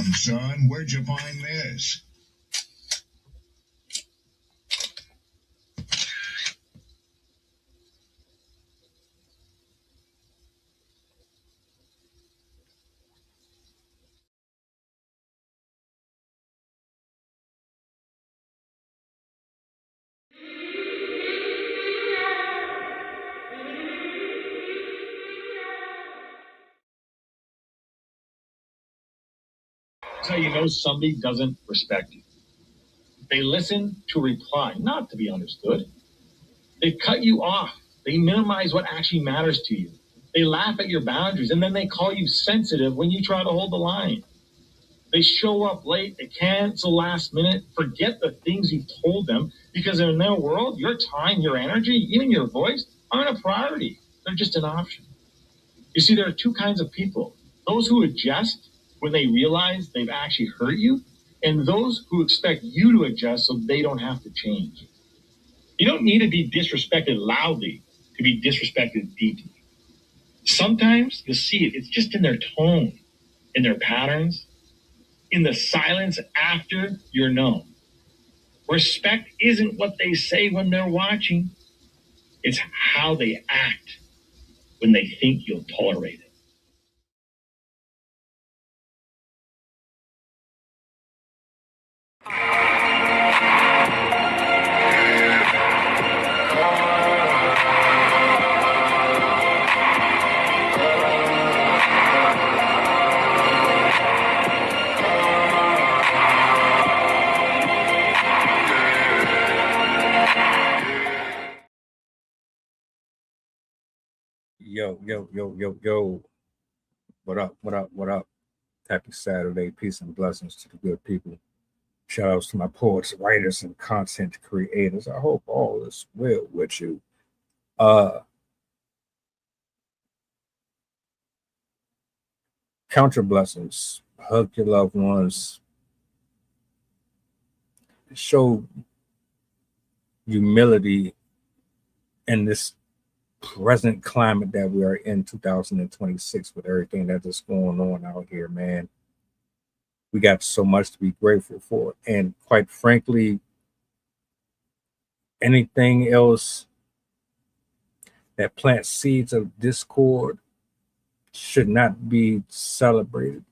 Son, where'd you find this? That's how you know somebody doesn't respect you. They listen to reply, not to be understood. They cut you off. They minimize what actually matters to you. They laugh at your boundaries, and then they call you sensitive when you try to hold the line. They show up late, they cancel last minute, forget the things you've told them, because in their world, your time, your energy, even your voice aren't a priority. They're just an option. You see, there are two kinds of people. Those who adjust when they realize they've actually hurt you, and those who expect you to adjust so they don't have to change. You don't need to be disrespected loudly to be disrespected deeply. Sometimes you'll see it. It's just in their tone, in their patterns, in the silence after you're known. Respect isn't what they say when they're watching. It's how they act when they think you'll tolerate it. Yo. What up? Happy Saturday. Peace and blessings to the good people. Shout outs to my poets, writers, and content creators. I hope all is well with you. Count your blessings. Hug your loved ones. Show humility in this present climate that we are in 2026 with everything that is going on out here, man. We got so much to be grateful for. And quite frankly, anything else that plants seeds of discord should not be celebrated,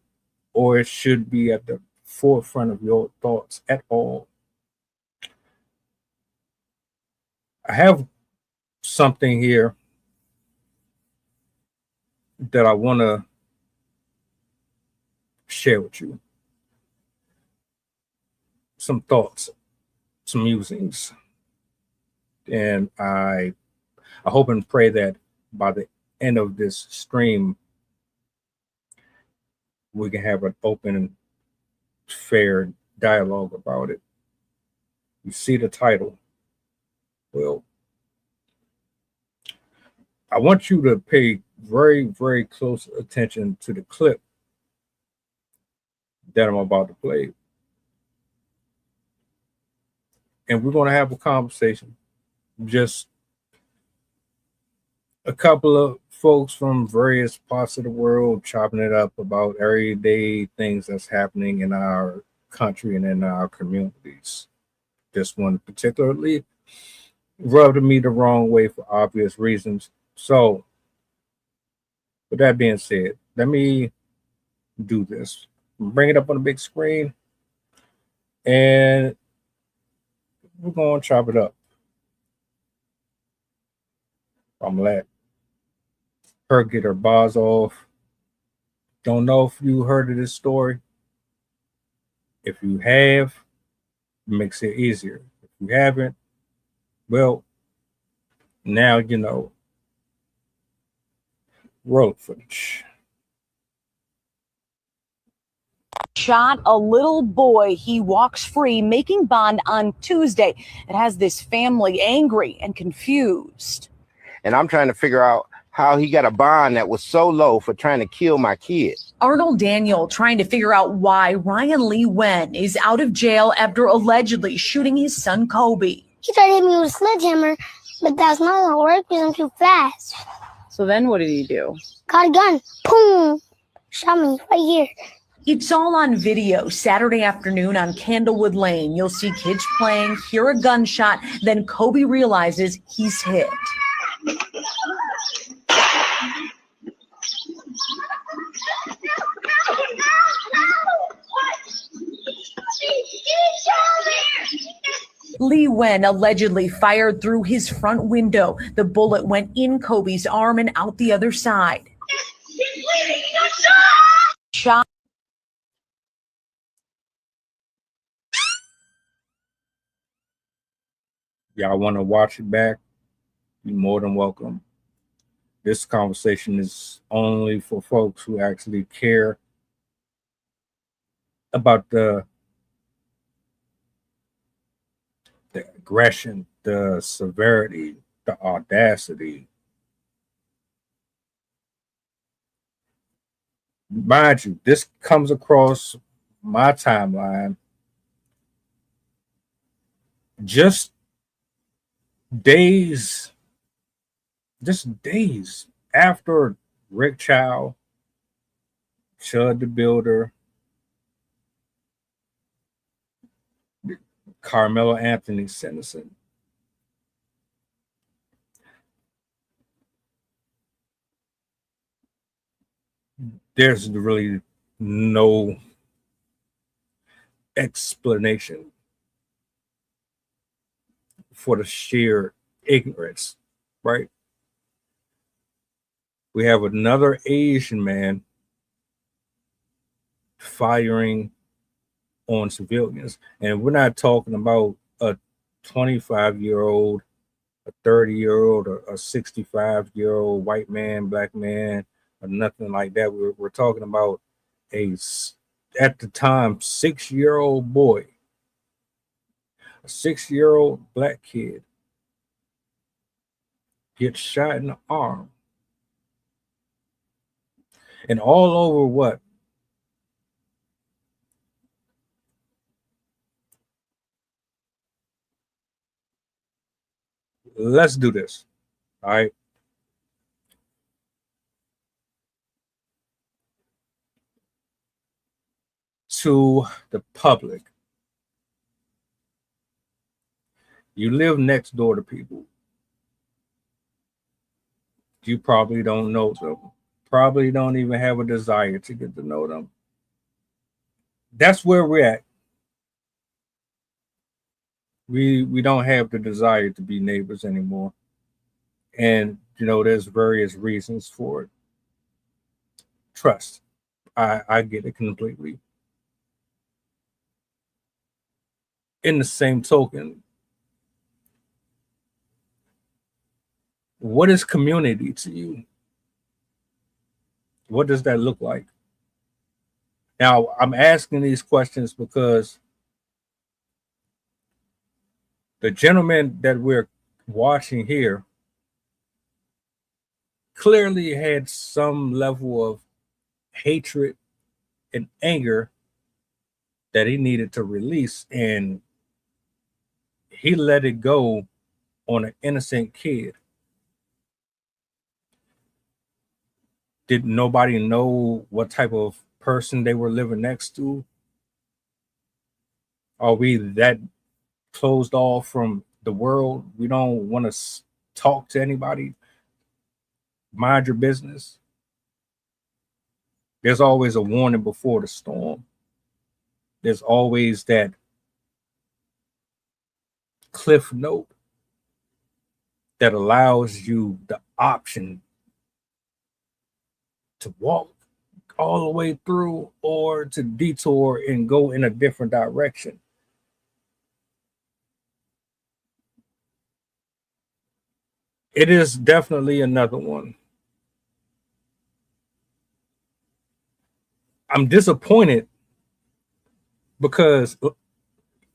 or it should be at the forefront of your thoughts at all. I have something here that I want to share with you. Some thoughts, some musings. And I hope and pray that by the end of this stream, we can have an open and fair dialogue about it. You see the title. Well, I want you to pay very, very close attention to the clip that I'm about to play. And we're going to have a conversation. Just a couple of folks from various parts of the world chopping it up about everyday things that's happening in our country and in our communities. This one particularly rubbed me the wrong way for obvious reasons. So, with that being said, let me do this. Bring it up on the big screen, and we're going to chop it up. I'm going to let her get her bars off. Don't know if you heard of this story. If you have, it makes it easier. If you haven't, well, now you know. Roll footage. Shot a little boy. He walks free, making bond on Tuesday. It has this family angry and confused. And I'm trying to figure out how he got a bond that was so low for trying to kill my kid. Arnold Daniel trying to figure out why Ryan Lee Nguyen is out of jail after allegedly shooting his son Kobe. He tried to hit me with a sledgehammer, but that's not going to work because I'm too fast. So then what did he do? Got a gun. Boom. Shot me right here. It's all on video Saturday afternoon on Candlewood Lane. You'll see kids playing, hear a gunshot, then Kobe realizes he's hit. Lee Nguyen allegedly fired through his front window. The bullet went in Kobe's arm and out the other side. Shot. Y'all want to watch it back? You're more than welcome. This conversation is only for folks who actually care about the aggression, the severity, the audacity. Mind you, this comes across my timeline just days after Rick Chow, Chud the Builder, Carmelo Anthony sentencing. There's really no explanation for the sheer ignorance, right? We have another Asian man firing on civilians, and we're not talking about a 25-year-old, a 30-year-old, a 65-year-old white man, black man, or nothing like that. We're talking about at the time, 6-year-old boy, a 6-year-old black kid gets shot in the arm, and all over what? Let's do this. All right. To the public, you live next door to people. You probably don't know them. Probably don't even have a desire to get to know them. That's where we're at. We don't have the desire to be neighbors anymore. And there's various reasons for it. Trust. I get it completely. In the same token, what is community to you? What does that look like? Now, I'm asking these questions because the gentleman that we're watching here clearly had some level of hatred and anger that he needed to release, and he let it go on an innocent kid. Did nobody know what type of person they were living next to? Are we that closed off from the world? We don't want to talk to anybody? Mind your business. There's always a warning before the storm. There's always that cliff note that allows you the option to walk all the way through or to detour and go in a different direction. It is definitely another one. I'm disappointed because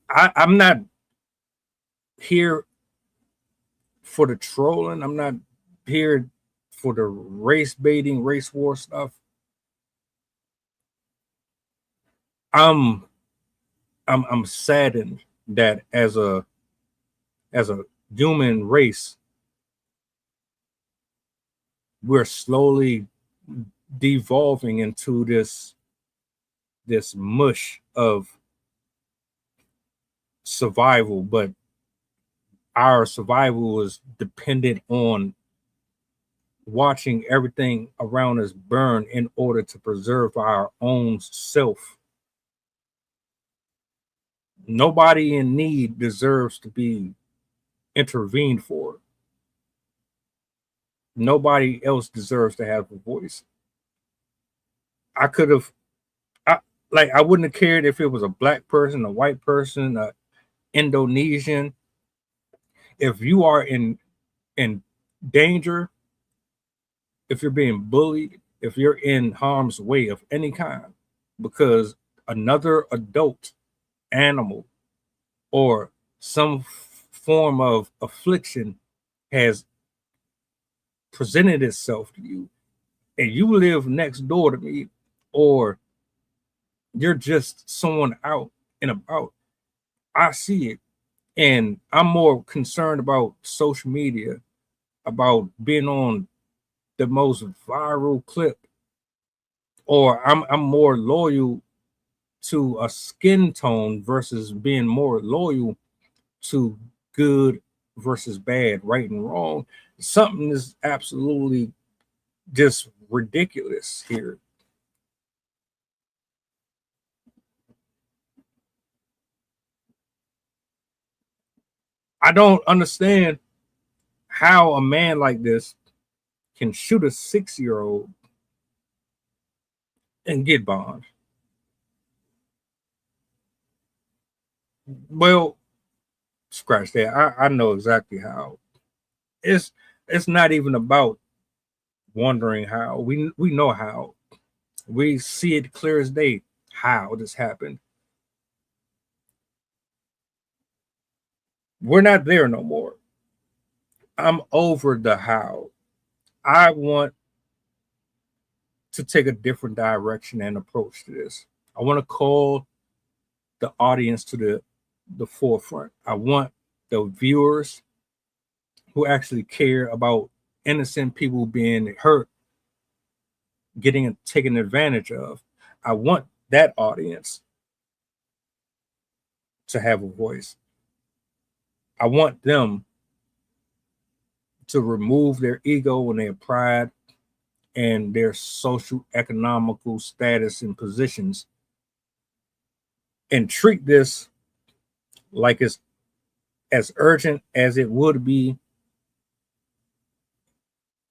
I'm not here for the trolling. I'm not here for the race baiting, race war stuff. I'm saddened that as a human race, we're slowly devolving into this this mush of survival, but our survival is dependent on watching everything around us burn in order to preserve our own self. Nobody in need deserves to be intervened for. Nobody else deserves to have a voice. I could have, I wouldn't have cared if it was a black person, a white person, a Indonesian. If you are in danger, if you're being bullied, if you're in harm's way of any kind, because another adult animal or some form of affliction has presented itself to you, and you live next door to me, or you're just someone out and about, I see it. And I'm more concerned about social media, about being on the most viral clip, or I'm more loyal to a skin tone versus being more loyal to good versus bad, right and wrong. Something is absolutely just ridiculous here. I don't understand how a man like this can shoot a 6-year-old and get bond. Well, scratch that. I know exactly how. It's it's not even about wondering how. We know how. We see it clear as day how this happened. We're not there no more. I'm over the how. I want to take a different direction and approach to this. I want to call the audience to the forefront. I want the viewers who actually care about innocent people being hurt, getting taken advantage of. I want that audience to have a voice. I want them to remove their ego and their pride and their social economical status and positions and treat this like it's as urgent as it would be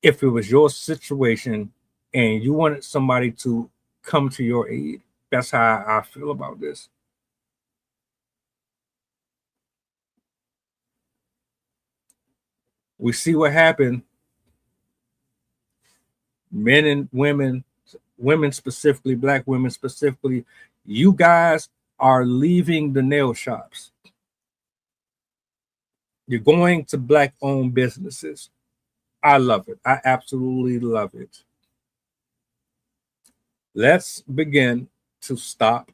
if it was your situation and you wanted somebody to come to your aid. That's how I feel about this. We see what happened. Men and women, women specifically, black women specifically, you guys are leaving the nail shops. You're going to black owned businesses. I love it. I absolutely love it. Let's begin to stop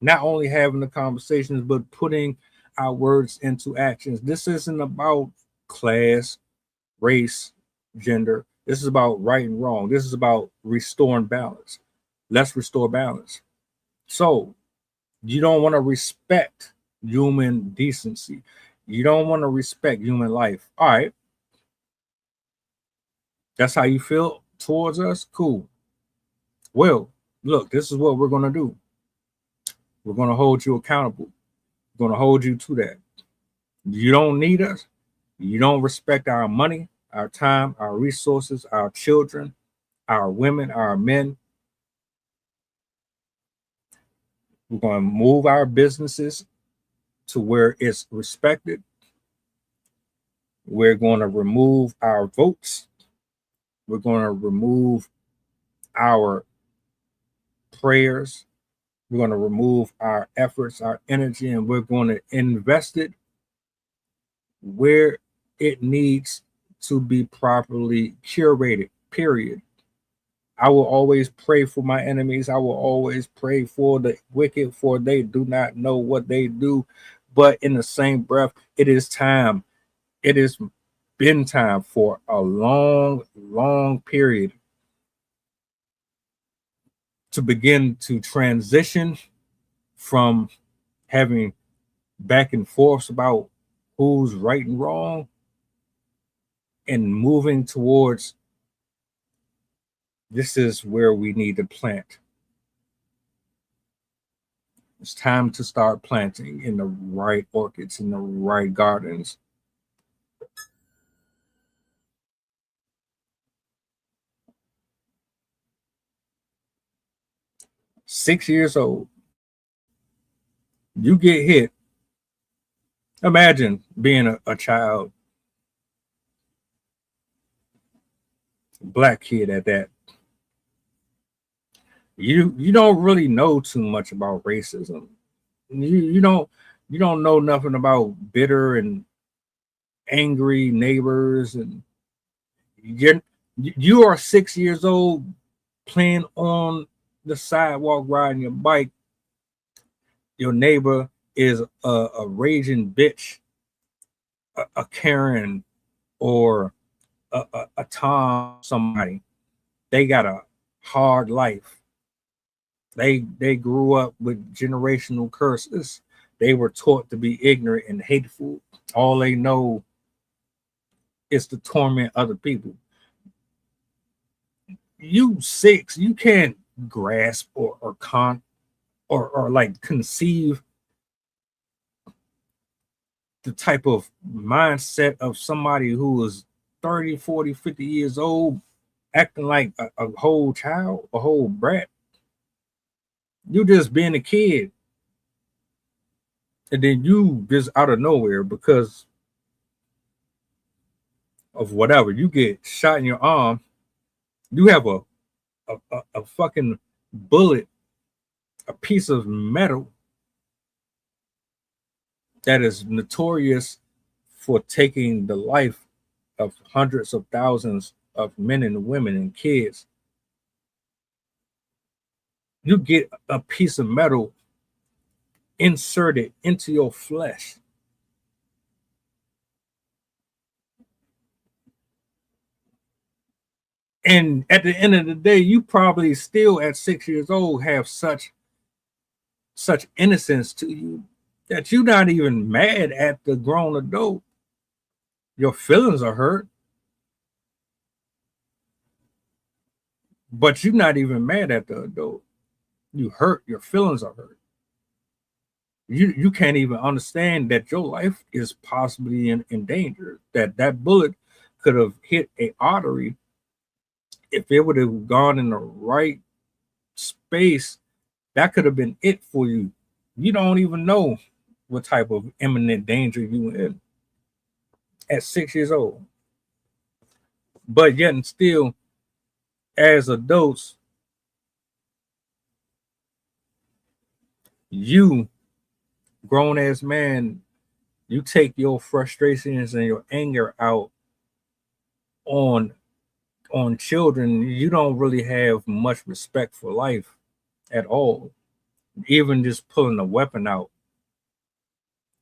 not only having the conversations, but putting our words into actions. This isn't about class, race, gender. This is about right and wrong. This is about restoring balance. Let's restore balance. So you don't want to respect human decency. You don't want to respect human life. All right. That's how you feel towards us? Cool. Well, look, this is what we're going to do. We're going to hold you accountable. We're going to hold you to that. You don't need us. You don't respect our money, our time, our resources, our children, our women, our men. We're going to move our businesses to where it's respected. We're going to remove our votes. We're going to remove our prayers. We're going to remove our efforts, our energy, and we're going to invest it where it needs to be properly curated, period. I will always pray for my enemies. I will always pray for the wicked, for they do not know what they do. But in the same breath, it is time. It has been time for a long, long period to begin to transition from having back and forth about who's right and wrong and moving towards this is where we need to plant. It's time to start planting in the right orchids, in the right gardens. "6 years old, you get hit." Imagine being a child, black kid at that. You don't really know too much about racism. You don't know nothing about bitter and angry neighbors, and you are 6 years old playing on the sidewalk riding your bike. Your neighbor is a raging bitch, a Karen, or a Tom, somebody. They got a hard life. They grew up with generational curses. They were taught to be ignorant and hateful. All they know is to torment other people. You 6, you can't grasp or like conceive the type of mindset of somebody who is 30, 40, 50 years old acting like a whole child, a whole brat. You just being a kid. And then you just out of nowhere, because of whatever, you get shot in your arm. You have a fucking bullet, a piece of metal that is notorious for taking the life of hundreds of thousands of men and women and kids. You get a piece of metal inserted into your flesh. And at the end of the day, you probably still at 6 years old have such innocence to you that you're not even mad at the grown adult. Your feelings are hurt, but you're not even mad at the adult. You hurt, your feelings are hurt. You can't even understand that your life is possibly in danger, that bullet could have hit a artery. If it would have gone in the right space, that could have been it for you. You don't even know what type of imminent danger you in at 6 years old. But yet and still, as adults, you, grown ass man, you take your frustrations and your anger out on children. You don't really have much respect for life at all. Even just pulling a weapon out,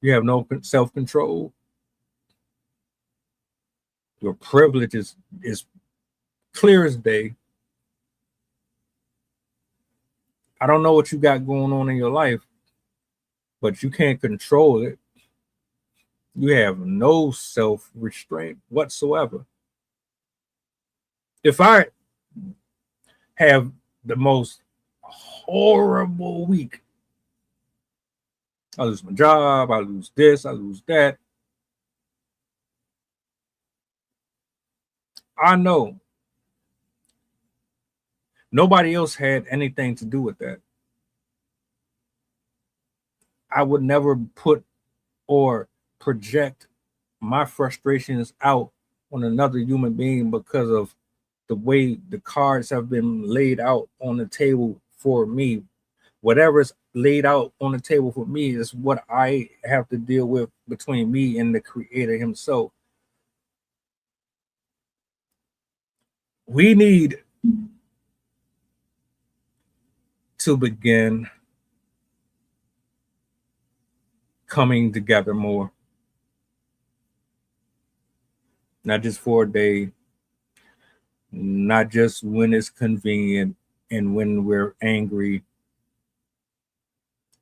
you have no self-control. Your privilege is clear as day. I don't know what you got going on in your life, but you can't control it. You have no self-restraint whatsoever. If I have the most horrible week, I lose my job, I lose this, I lose that, I know nobody else had anything to do with that. I would never put or project my frustrations out on another human being because of the way the cards have been laid out on the table for me. Whatever's laid out on the table for me is what I have to deal with between me and the creator himself. We need to begin coming together more. Not just for a day, not just when it's convenient and when we're angry.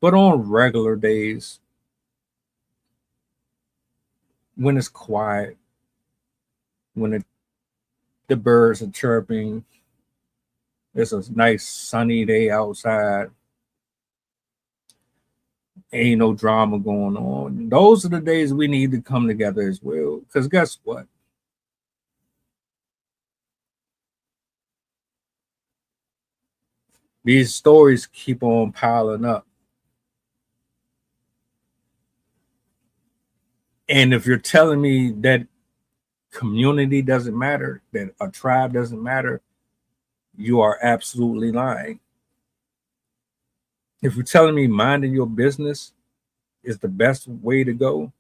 But on regular days, when it's quiet, when the birds are chirping, it's a nice sunny day outside, ain't no drama going on. Those are the days we need to come together as well. Because guess what? These stories keep on piling up. And if you're telling me that community doesn't matter, that a tribe doesn't matter, you are absolutely lying. If you're telling me minding your business is the best way to go,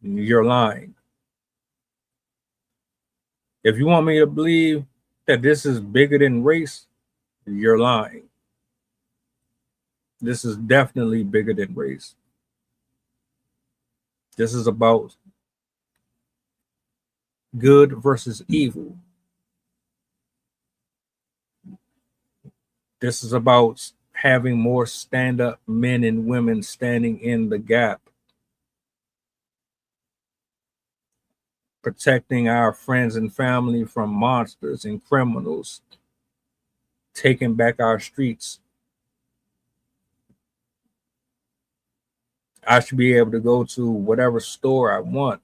you're lying. If you want me to believe that this is bigger than race, you're lying. This is definitely bigger than race. This is about good versus evil. This is about having more stand-up men and women standing in the gap, protecting our friends and family from monsters and criminals, taking back our streets. I should be able to go to whatever store I want.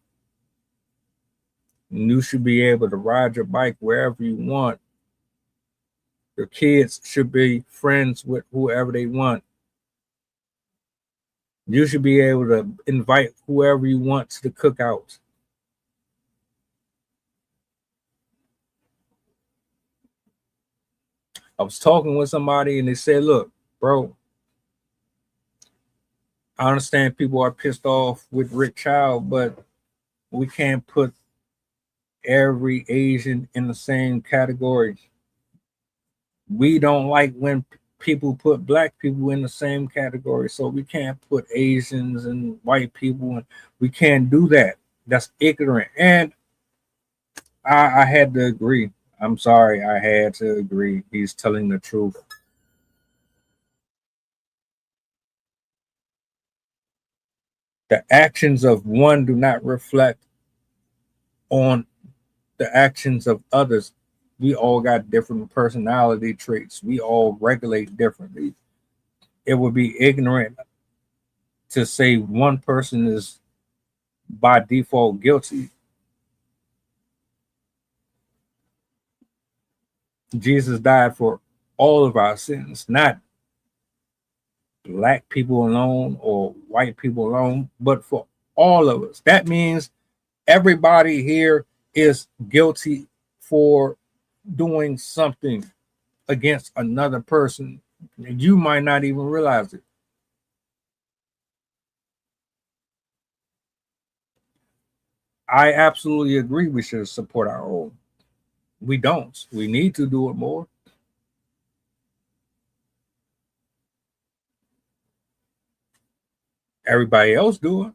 And you should be able to ride your bike wherever you want. Your kids should be friends with whoever they want. You should be able to invite whoever you want to the cookouts. I was talking with somebody and they said, look, bro, I understand people are pissed off with Rick Child, but we can't put every Asian in the same category. We don't like when people put black people in the same category, so we can't put Asians and white people, and we can't do that. That's ignorant. And I had to agree. I'm sorry, I had to agree. He's telling the truth. The actions of one do not reflect on the actions of others. We all got different personality traits. We all regulate differently. It would be ignorant to say one person is by default guilty. Jesus died for all of our sins, not black people alone or white people alone, but for all of us. That means everybody here is guilty for doing something against another person. You might not even realize it. I absolutely agree we should support our own. We don't. We need to do it more. Everybody else do it.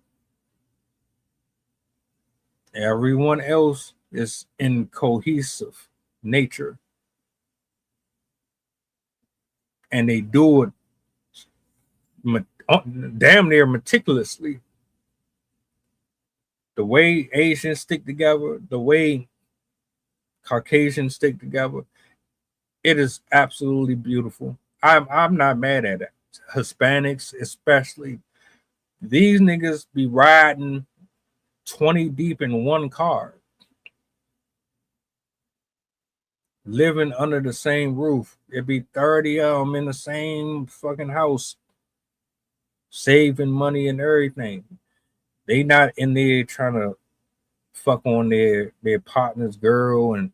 Everyone else is in cohesive nature. And they do it damn near meticulously. The way Asians stick together, the way Caucasians stick together, it is absolutely beautiful. I'm not mad at it. Hispanics especially. These niggas be riding 20 deep in one car, living under the same roof. It'd be 30 of them in the same fucking house, saving money and everything. They not in there trying to fuck on their partner's girl and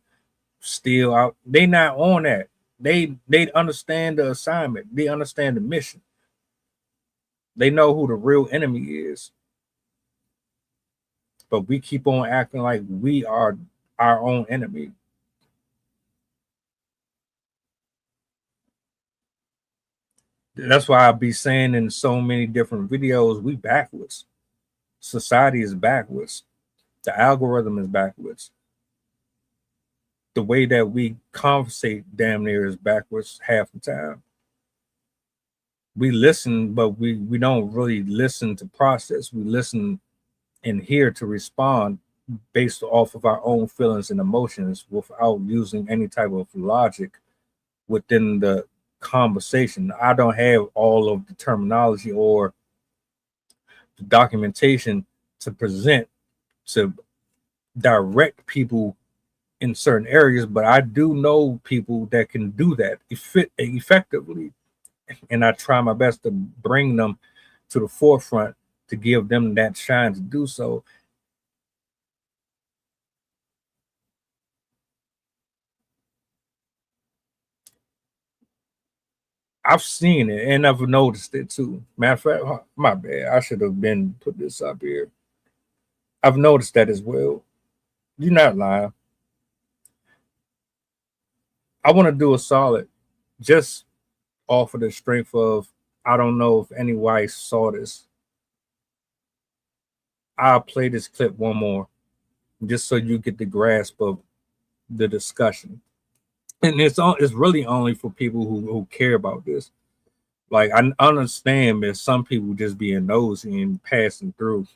steal out. They not on that. They understand the assignment. They understand the mission. They know who the real enemy is. But we keep on acting like we are our own enemy. That's why I be saying in so many different videos, we backwards. Society is backwards. The algorithm is backwards. the way that we conversate damn near is backwards half the time. We listen, but we don't really listen to process. We listen and hear to respond based off of our own feelings and emotions without using any type of logic within the conversation. I don't have all of the terminology or the documentation to present to direct people in certain areas, but I do know people that can do that effectively, and I try my best to bring them to the forefront to give them that shine to do so. I've seen it and I've noticed it too. Matter of fact, my bad. I should have been put this up here. I've noticed that as well. You're not lying. I want to do a solid just off of the strength of, I don't know if anybody saw this. I'll play this clip one more just so you get the grasp of the discussion. And it's really only for people who care about this. Like, I understand that some people just being nosy and passing through.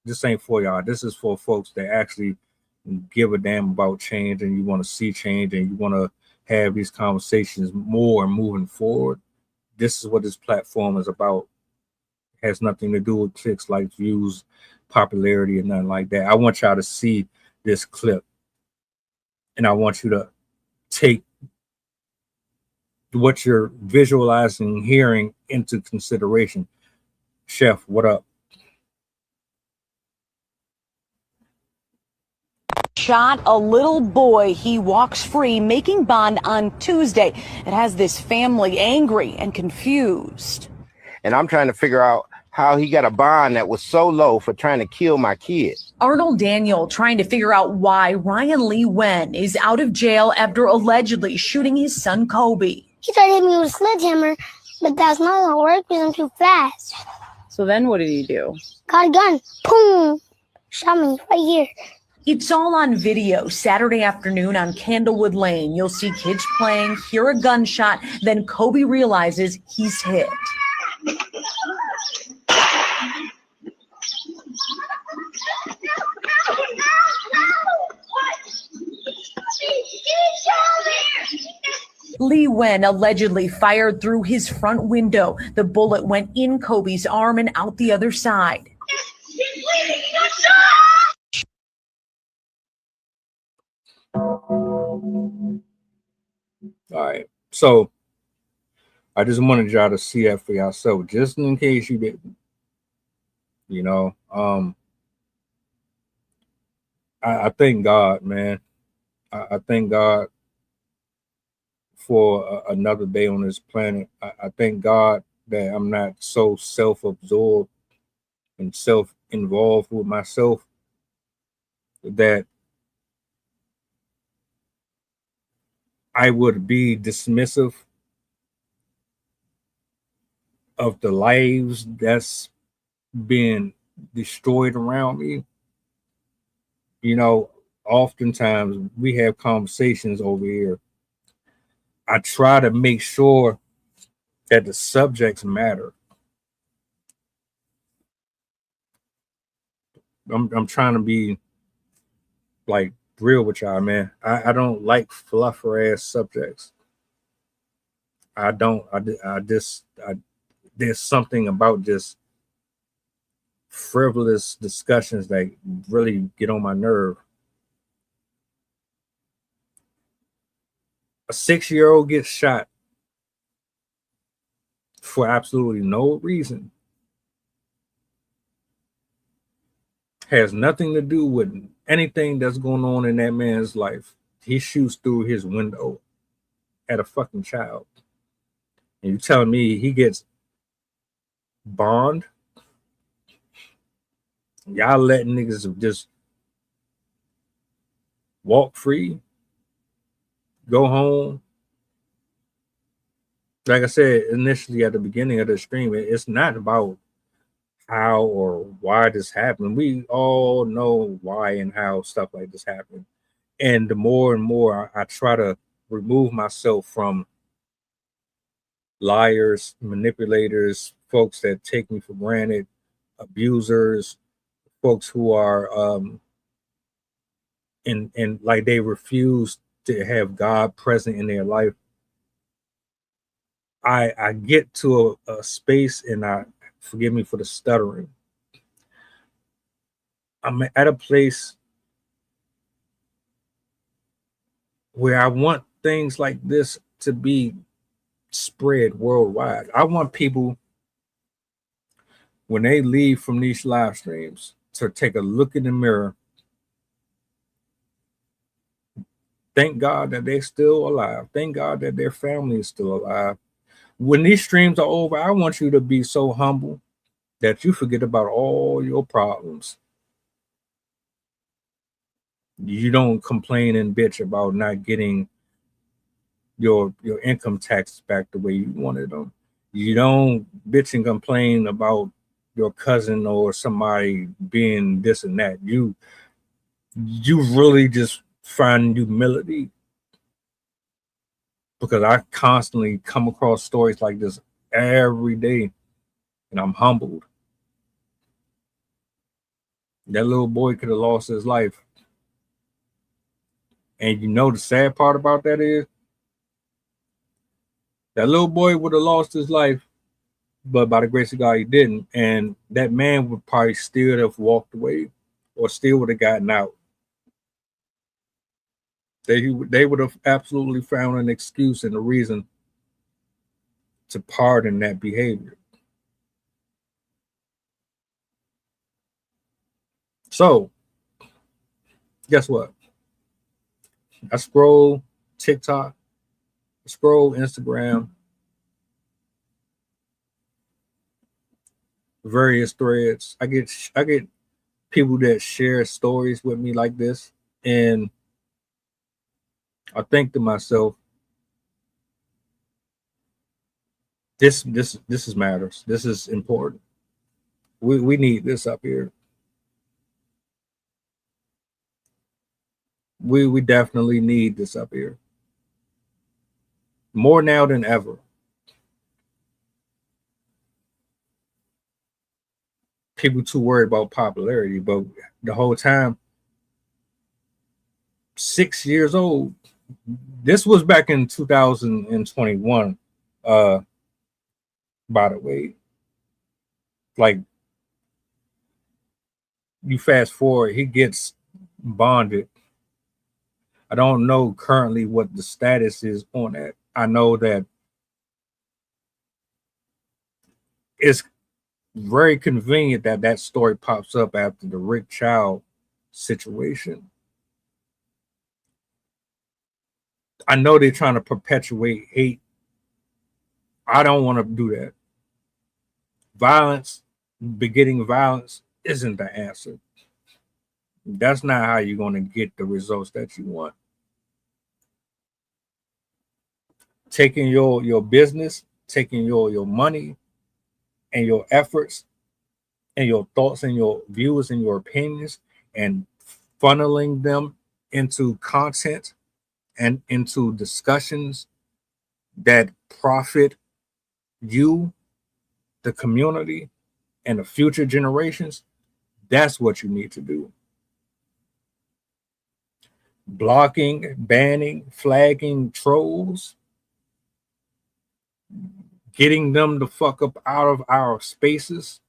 This ain't for y'all. This is for folks that actually give a damn about change, and you want to see change, and you want to have these conversations more moving forward. This is what this platform is about. It has nothing to do with clicks, likes, views, popularity, and nothing like that. I want y'all to see this clip, and I want you to take what you're visualizing, hearing into consideration. Chef, what up? Shot a little boy. He walks free, making bond on Tuesday. It has this family angry and confused. And I'm trying to figure out how he got a bond that was so low for trying to kill my kid. Arnold Daniel trying to figure out why Ryan Lee Nguyen is out of jail after allegedly shooting his son Kobe. He tried to hit me with a sledgehammer, but that's not gonna work because I'm too fast. So then what did he do? Got a gun. Boom. Shot me right here. It's all on video Saturday afternoon on Candlewood Lane. You'll see kids playing, hear a gunshot, then Kobe realizes he's hit. Lee Nguyen allegedly fired through his front window. The bullet went in Kobe's arm and out the other side. All right, so I just wanted y'all to see that for yourself, just in case you didn't. You know, I thank God, man. I thank God for another day on this planet. I thank God that I'm not so self-absorbed and self-involved with myself that I would be dismissive of the lives that's being destroyed around me. You know, oftentimes we have conversations over here. I try to make sure that the subjects matter. I'm trying to be like real with y'all, man. I don't like fluffer ass subjects. I don't. There's something about just frivolous discussions that really get on my nerve. A 6-year-old gets shot for absolutely no reason. Has nothing to do with anything that's going on in that man's life. He shoots through his window at a fucking child. And you telling me he gets bond? Y'all letting niggas just walk free, go home. Like I said initially at the beginning of the stream, it's not about how or why this happened. We all know why and how stuff like this happened. And the more and more I try to remove myself from liars, manipulators, folks that take me for granted, abusers, folks who are and like they refuse to have God present in their life. I get to a space, and I forgive me for the stuttering. I'm at a place where I want things like this to be spread worldwide. I want people, when they leave from these live streams, to take a look in the mirror, thank God that they're still alive, thank God that their family is still alive. When these streams are over, I want you to be so humble that you forget about all your problems. You don't complain and bitch about not getting your income taxes back the way you wanted them. You don't bitch and complain about your cousin or somebody being this and that. You really just find humility, because I constantly come across stories like this every day, and I'm humbled. That little boy could have lost his life. And you know the sad part about that is that little boy would have lost his life, but by the grace of God, he didn't. And that man would probably still have walked away, or still would have gotten out. They would have absolutely found an excuse and a reason to pardon that behavior. So, guess what? I scroll TikTok, I scroll Instagram, various threads. I get people that share stories with me like this, and I think to myself, this is matters. This is important. We need this up here. We definitely need this up here. More now than ever. People too worried about popularity, but the whole time, 6 years old. This was back in 2021. By the way, like, you fast forward, he gets bonded. I don't know currently what the status is on that. I know that it's very convenient that that story pops up after the Rick Child situation. I know they're trying to perpetuate hate. I don't want to do that. Violence, begetting violence, isn't the answer. That's not how you're going to get the results that you want. Taking your business, taking your money and your efforts and your thoughts and your views and your opinions, and funneling them into content and into discussions that profit you, the community, and the future generations. That's what you need to do. Blocking, banning, flagging trolls, getting them the fuck up out of our spaces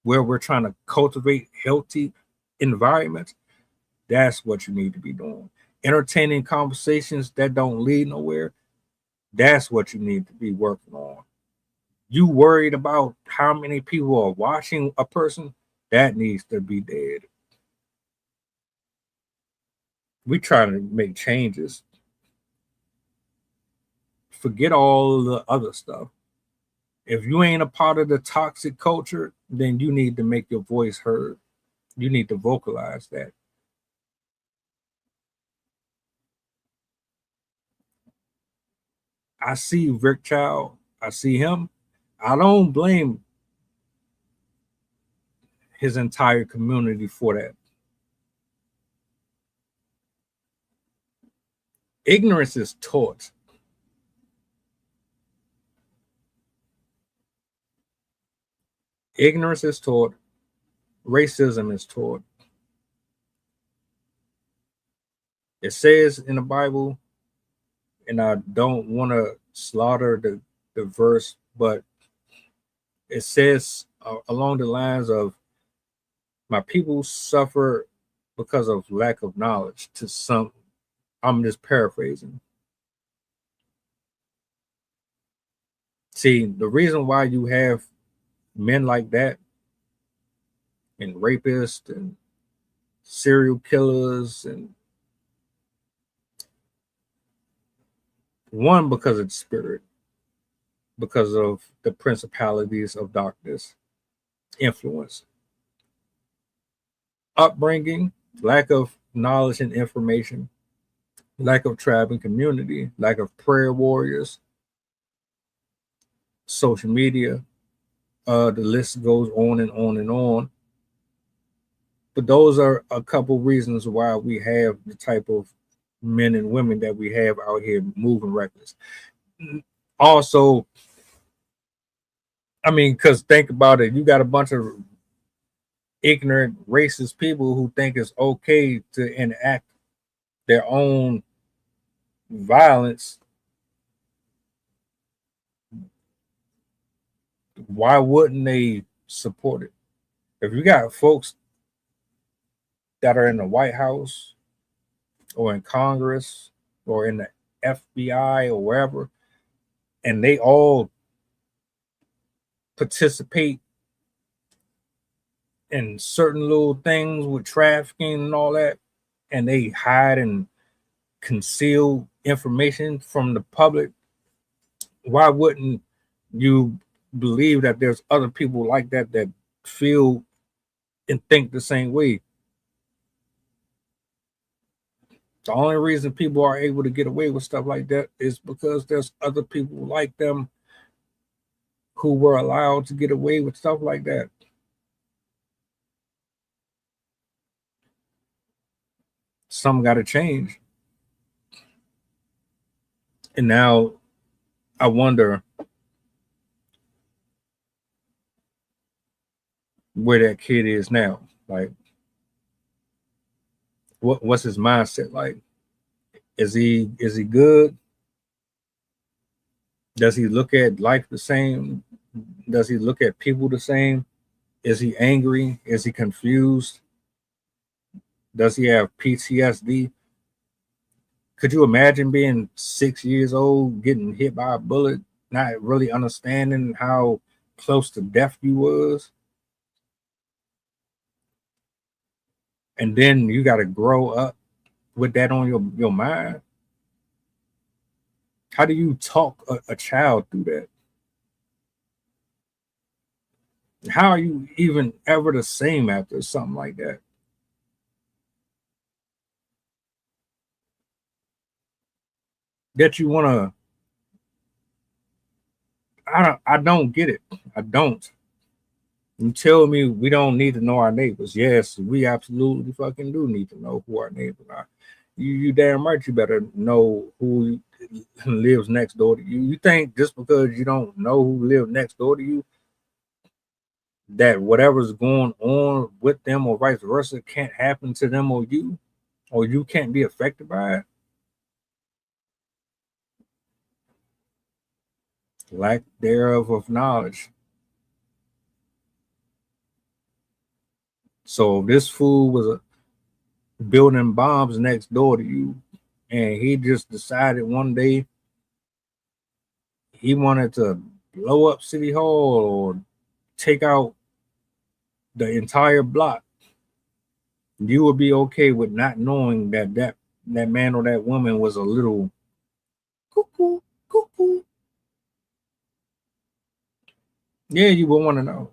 where we're trying to cultivate healthy environments. That's what you need to be doing. Entertaining conversations that don't lead nowhere. That's what you need to be working on. You worried about how many people are watching a person? That needs to be dead. We trying to make changes. Forget all the other stuff. If you ain't a part of the toxic culture, then you need to make your voice heard. You need to vocalize that. I see Rick Child. I see him. I don't blame his entire community for that. Ignorance is taught. Ignorance is taught. Racism is taught. It says in the Bible, and I don't want to slaughter the verse, but it says along the lines of, my people suffer because of lack of knowledge. To some, I'm just paraphrasing. See, the reason why you have men like that and rapists and serial killers, and one, because it's spirit, because of the principalities of darkness, influence, upbringing, lack of knowledge and information, lack of tribe and community, lack of prayer warriors, social media. The list goes on and on and on. But those are a couple reasons why we have the type of men and women that we have out here moving reckless. Also, I mean, because think about it, you got a bunch of ignorant, racist people who think it's okay to enact their own violence. Why wouldn't they support it? If you got folks that are in the White House or in Congress or in the FBI or wherever, and they all participate in certain little things with trafficking and all that, and they hide and conceal information from the public, why wouldn't you believe that there's other people like that that feel and think the same way? The only reason people are able to get away with stuff like that is because there's other people like them who were allowed to get away with stuff like that. Some got to change. And now I wonder where that kid is now. Like, what's his mindset like? Is he good? Does he look at life the same? Does he look at people the same? Is he angry? Is he confused? Does he have PTSD? Could you imagine being 6 years old, getting hit by a bullet, not really understanding how close to death you was? And then you got to grow up with that on your mind. How do you talk a child through that? How are you even ever the same after something like that? That you want to, I don't get it. I don't. You tell me we don't need to know our neighbors. Yes, we absolutely fucking do need to know who our neighbors are. You damn right you better know who lives next door to you. You think just because you don't know who lives next door to you, that whatever's going on with them or vice versa can't happen to them or you can't be affected by it? Lack thereof of knowledge. So this fool was building bombs next door to you, and he just decided one day he wanted to blow up City Hall or take out the entire block. You would be okay with not knowing that man or that woman was a little cuckoo, cuckoo. Yeah, you would want to know.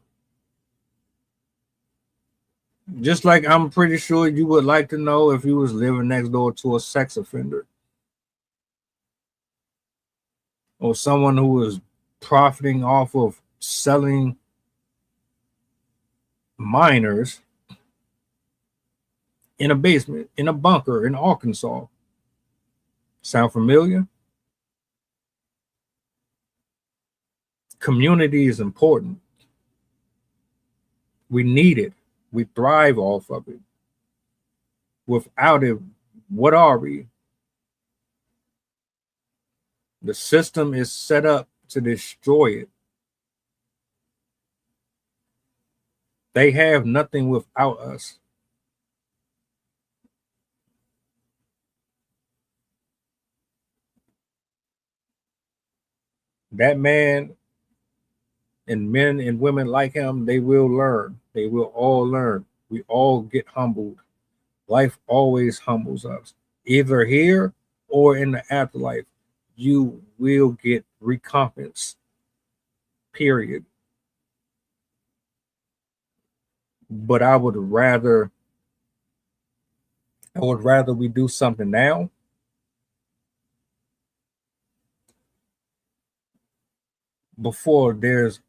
Just like I'm pretty sure you would like to know if you was living next door to a sex offender or someone who was profiting off of selling minors in a basement, in a bunker in Arkansas. Sound familiar? Community is important. We need it. We thrive off of it. Without it, what are we? The system is set up to destroy it. They have nothing without us. That man and men and women like him, they will learn. They will all learn. We all get humbled. Life always humbles us, either here or in the afterlife. You will get recompense, period. But I would rather we do something now before there's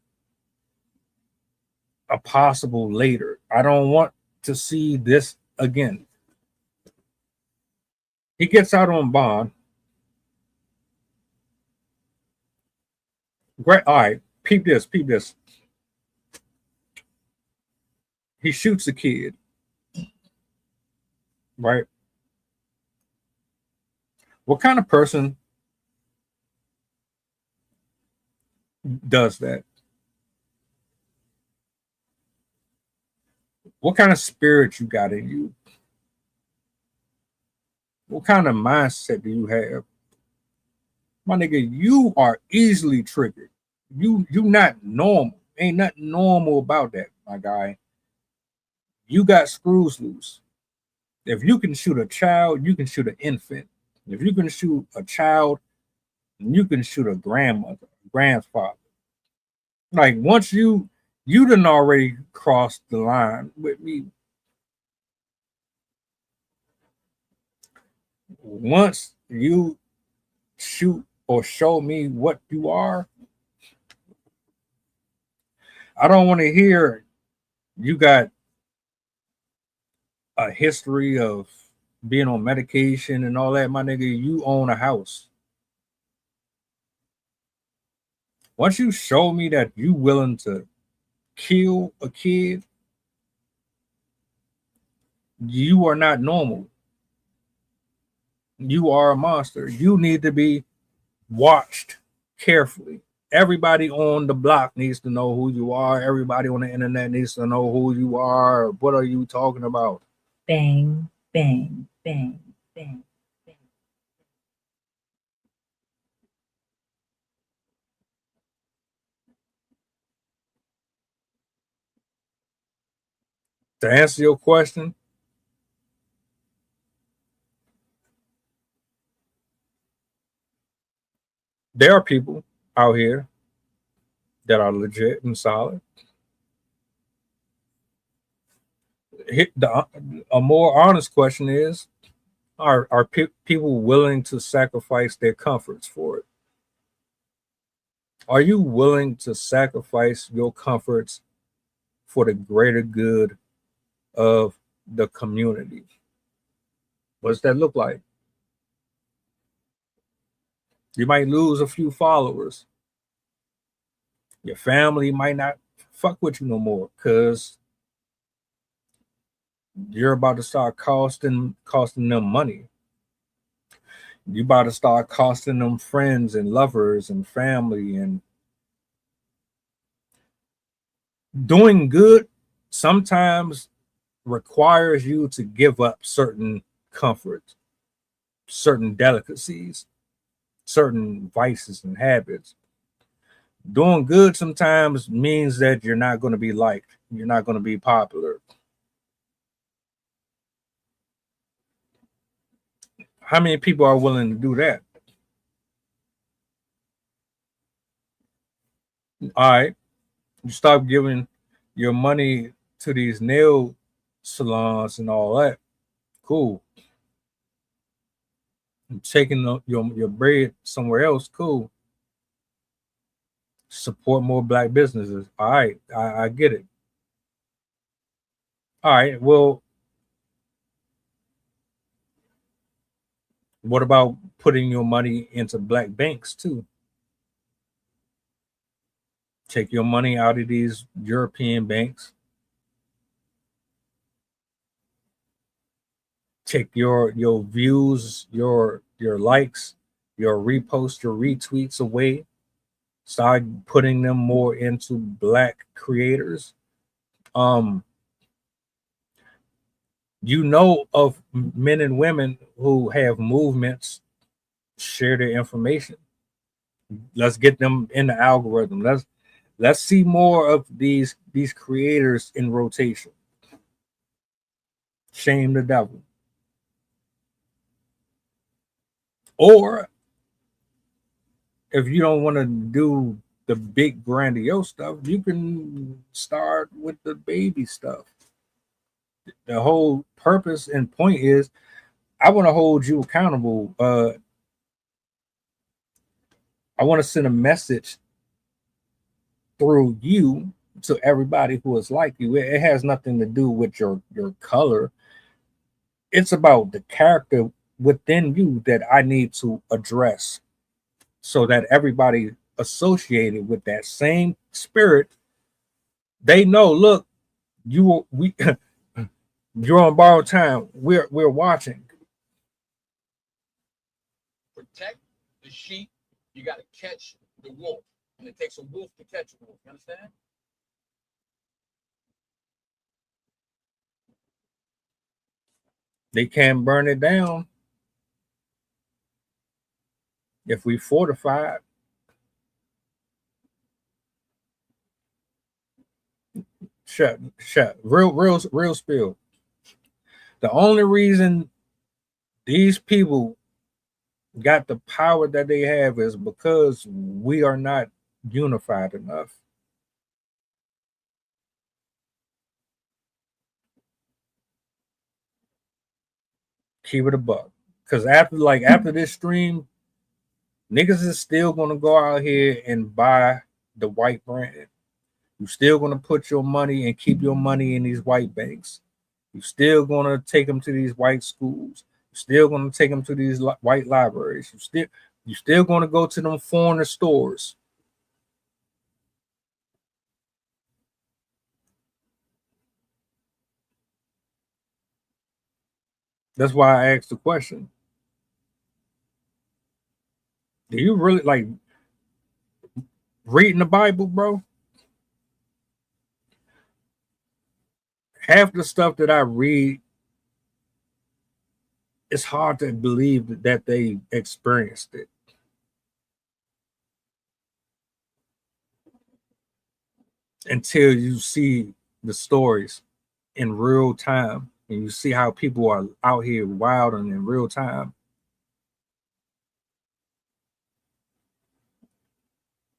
a possible later. I don't want to see this again. He gets out on bond. Great. All right, peep this, peep this. He shoots a kid, right? What kind of person does that? What kind of spirit you got in you? What kind of mindset do you have? My nigga, you are easily triggered. You not normal. Ain't nothing normal about that, my guy. You got screws loose. If you can shoot a child, you can shoot an infant. If you can shoot a child, you can shoot a grandmother, grandfather. Like once you done already crossed the line with me. Once you shoot or show me what you are, I don't want to hear you got a history of being on medication and all that, my nigga. You own a house. Once you show me that you willing to kill a kid, you are not normal. You are a monster. You need to be watched carefully. Everybody on the block needs to know who you are. Everybody on the internet needs to know who you are. What are you talking about? Bang, bang, bang, bang, bang. To answer your question, there are people out here that are legit and solid. A more honest question is, are people willing to sacrifice their comforts for it? Are you willing to sacrifice your comforts for the greater good of the community? What does that look like? You might lose a few followers. Your family might not fuck with you no more because you're about to start costing them money. You about to start costing them friends and lovers and family. And doing good sometimes requires you to give up certain comforts, certain delicacies, certain vices and habits. Doing good sometimes means that you're not going to be liked. You're not going to be popular. How many people are willing to do that? All right. You stop giving your money to these nail salons and all that. Cool. And taking your bread somewhere else. Cool. Support more black businesses. All right. I get it. All right. Well, What about putting your money into black banks too? Take your money out of these European banks. Take your views, your likes, your reposts, your retweets away. Start putting them more into black creators. You know of men and women who have movements, share their information. Let's get them in the algorithm. Let's see more of these creators in rotation. Shame the devil. Or if you don't want to do the big grandiose stuff, you can start with the baby stuff. The whole purpose and point is I want to hold you accountable. I want to send a message through you to everybody who is like you. It has nothing to do with your color. It's about the character within you that I need to address so that everybody associated with that same spirit, they know, look, we you're on borrowed time. We're watching. Protect the sheep, you got to catch the wolf. And it takes a wolf to catch a wolf. You understand? They can't burn it down if we fortify it. Shut. Real spill. The only reason these people got the power that they have is because we are not unified enough. Keep it a buck. Because after this stream, niggas is still gonna go out here and buy the white brand. You're still gonna put your money and keep your money in these white banks. You're still gonna take them to these white schools. You're still gonna take them to these white libraries. You're still gonna go to them foreigner stores. That's why I asked the question. Do you really like reading the Bible, bro? Half the stuff that I read, it's hard to believe that they experienced it. Until you see the stories in real time and you see how people are out here wild and in real time.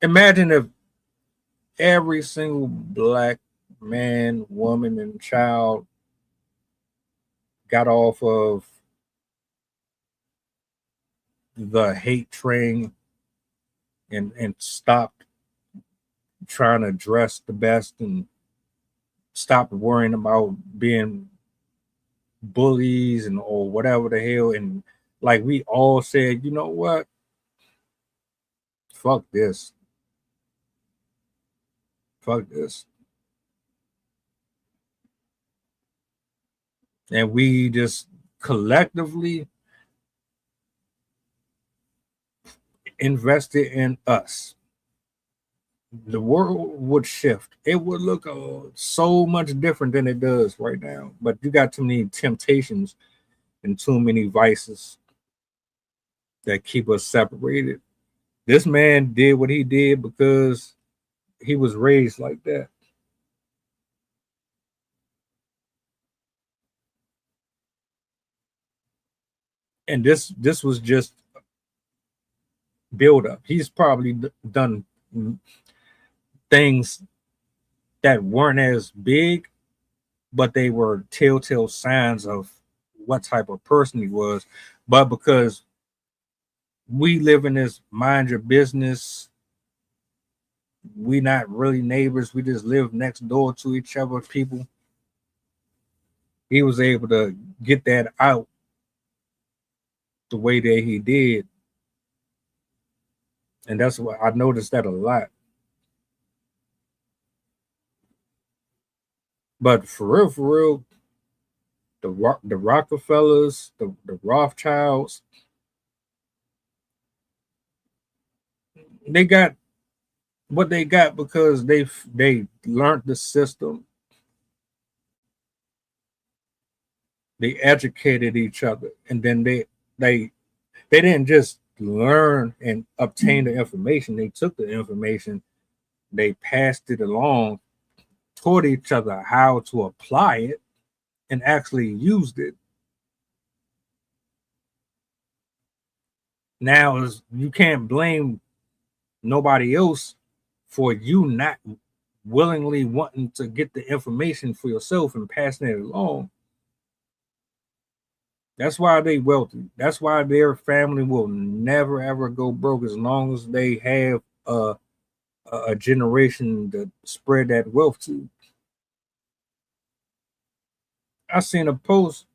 Imagine if every single black man, woman, and child got off of the hate train and stopped trying to dress the best and stopped worrying about being bullies and or whatever the hell, and like we all said, you know what, fuck this, and we just collectively invested in us, the world would shift. It would look so much different than it does right now. But you got too many temptations and too many vices that keep us separated. This man did what he did because he was raised like that. And this was just build up. He's probably done things that weren't as big, but they were telltale signs of what type of person he was. But because we live in this mind your business, we not really neighbors, we just live next door to each other people, he was able to get that out the way that he did. And that's what I noticed that a lot. But for real, the Rockefellers, the Rothschilds, they got what they got because they learned the system. They educated each other, and then they didn't just learn and obtain the information. They took the information, they passed it along, taught each other how to apply it, and actually used it. Now you can't blame nobody else for you not willingly wanting to get the information for yourself and passing it along. That's why they wealthy. That's why their family will never ever go broke as long as they have a generation to spread that wealth to. I seen a post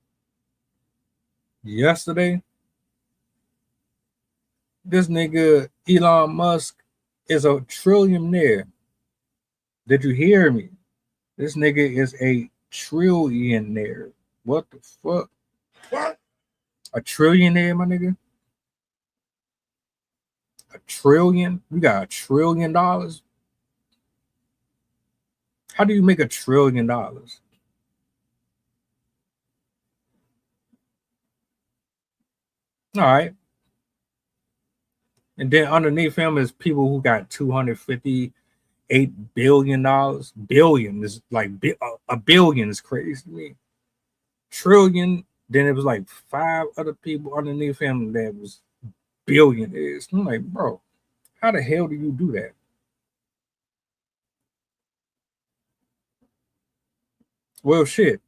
yesterday. This nigga Elon Musk is a trillionaire. Did you hear me? This nigga is a trillionaire. What the fuck? What? A trillionaire, my nigga? A trillion? We got $1 trillion? How do you make $1 trillion? All right. And then underneath him is people who got $258 billion. Billion is like a billion is crazy to me. Trillion, then it was like 5 other people underneath him that was billionaires. I'm like, bro, how the hell do you do that? Well, shit.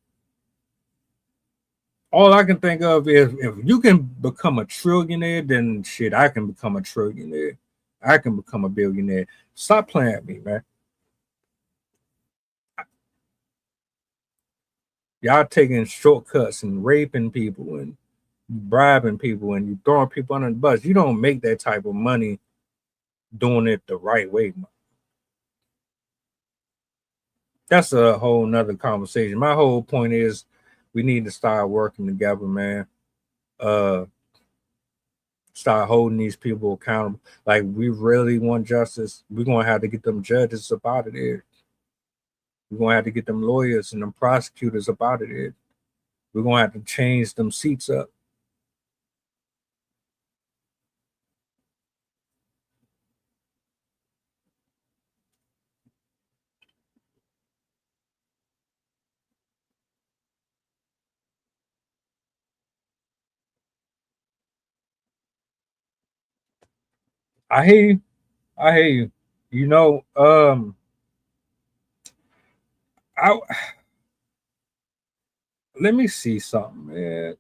All I can think of is if you can become a trillionaire, then shit, I can become a trillionaire. I can become a billionaire. Stop playing at me, man. Y'all taking shortcuts and raping people and bribing people and you throwing people under the bus. You don't make that type of money doing it the right way. That's a whole nother conversation. My whole point is we need to start working together, man. Start holding these people accountable. Like, we really want justice. We're gonna have to get them judges up out of there. We're gonna have to get them lawyers and them prosecutors up out of there. We're gonna have to change them seats up. I hear you. I hear you. You know, I let me see something, man.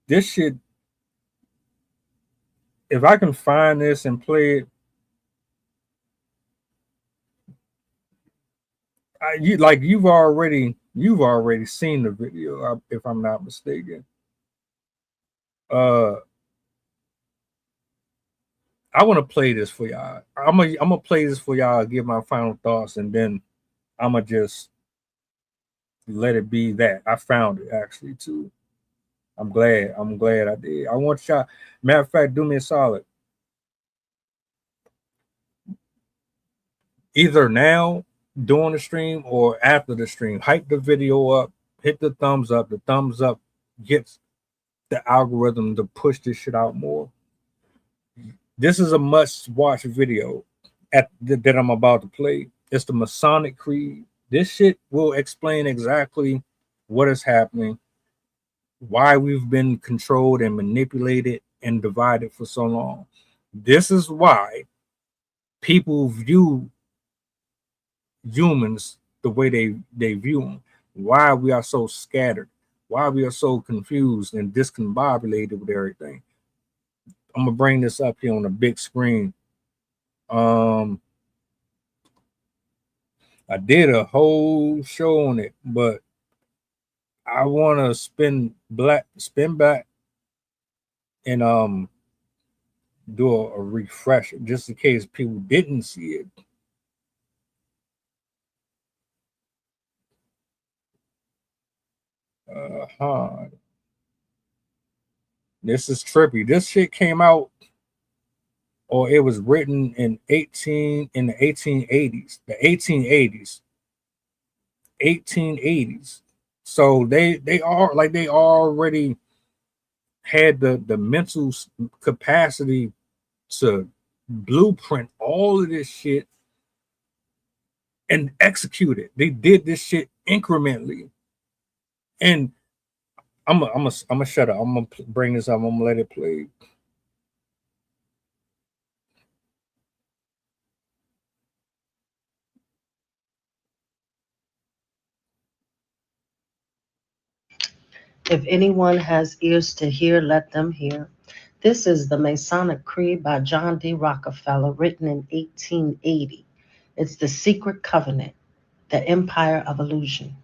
This shit, if I can find this and play it, you've already seen the video, if I'm not mistaken. I want to play this for y'all. I'm gonna play this for y'all, give my final thoughts, and then I'm gonna just let it be that. I found it actually too. I'm glad I did. I want y'all. Matter of fact, do me a solid. Either now during the stream or after the stream, hype the video up, hit the thumbs up. The thumbs up gets the algorithm to push this shit out more. This is a must-watch video that I'm about to play. It's the Masonic Creed. This shit will explain exactly what is happening, why we've been controlled and manipulated and divided for so long. This is why people view humans the way they view them, why we are so scattered, why we are so confused and discombobulated with everything. I'm gonna bring this up here on the big screen. I did a whole show on it, but I want to spin back and do a refresh just in case people didn't see it. Huh. This is trippy. This shit came out, or it was written in the 1880s. The 1880s. 1880s. So they are like they already had the mental capacity to blueprint all of this shit and execute it. They did this shit incrementally. And I'm gonna shut up. I'm gonna bring this up. I'm gonna let it play. If anyone has ears to hear, let them hear. This is the Masonic Creed by John D. Rockefeller, written in 1880. It's the secret covenant, the empire of illusion.